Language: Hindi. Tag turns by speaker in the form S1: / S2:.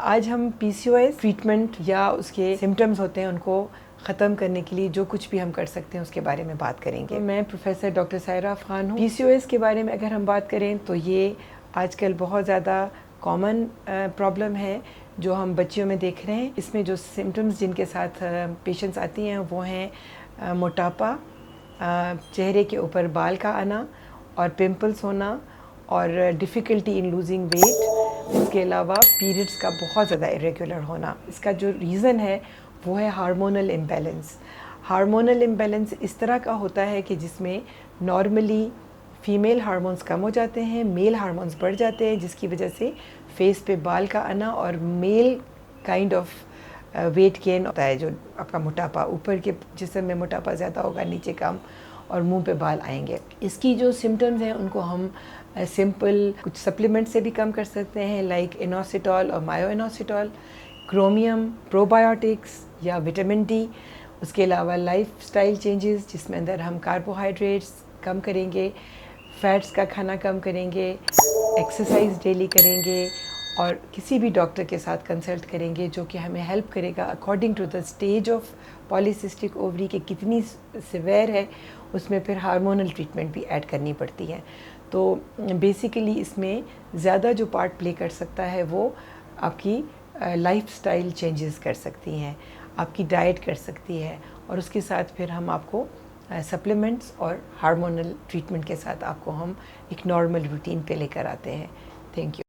S1: आज हम पीसीओएस ट्रीटमेंट या उसके सिम्टम्स होते हैं उनको ख़त्म करने के लिए जो कुछ भी हम कर सकते हैं उसके बारे में बात करेंगे। मैं प्रोफेसर डॉक्टर सायरा अफ़गान हूँ। पीसीओएस के बारे में अगर हम बात करें तो ये आजकल बहुत ज़्यादा कॉमन प्रॉब्लम है जो हम बच्चियों में देख रहे हैं। इसमें जो सिम्टम्स जिनके साथ पेशेंट्स आती हैं वो हैं मोटापा, चेहरे के ऊपर बाल का आना और पिंपल्स होना और डिफ़िकल्टी इन लूजिंग वेट। उसके अलावा पीरियड्स का बहुत ज़्यादा इरेगुलर होना। इसका जो रीज़न है वो है हार्मोनल इम्बैलेंस। हार्मोनल इम्बैलेंस इस तरह का होता है कि जिसमें नॉर्मली फ़ीमेल हार्मोन्स कम हो जाते हैं, मेल हार्मोन्स बढ़ जाते हैं, जिसकी वजह से फेस पे बाल का आना और male kind of weight gain होता है। जो आपका मोटापा, ऊपर के जिस्म में मोटापा ज़्यादा होगा, नीचे कम, और मुंह पे बाल आएंगे। इसकी जो सिम्टम्स हैं उनको हम सिंपल कुछ सप्लीमेंट से भी कम कर सकते हैं, लाइक इनोसिटॉल और मायोइनोसिटॉल, क्रोमियम, प्रोबायोटिक्स या विटामिन डी। उसके अलावा लाइफ स्टाइल चेंजेस जिसमें अंदर हम कार्बोहाइड्रेट्स कम करेंगे, फैट्स का खाना कम करेंगे, एक्सरसाइज डेली करेंगे और किसी भी डॉक्टर के साथ कंसल्ट करेंगे जो कि हमें हेल्प करेगा according to the stage of polycystic ovary के कितनी सिवियर है, उसमें फिर हार्मोनल ट्रीटमेंट भी ऐड करनी पड़ती है। तो बेसिकली इसमें ज़्यादा जो पार्ट प्ले कर सकता है वो आपकी लाइफस्टाइल चेंजेस कर सकती हैं, आपकी डाइट कर सकती है, और उसके साथ फिर हम आपको सप्लीमेंट्स और हार्मोनल ट्रीटमेंट के साथ आपको हम एक नॉर्मल रूटीन पे लेकर आते हैं। Thank you.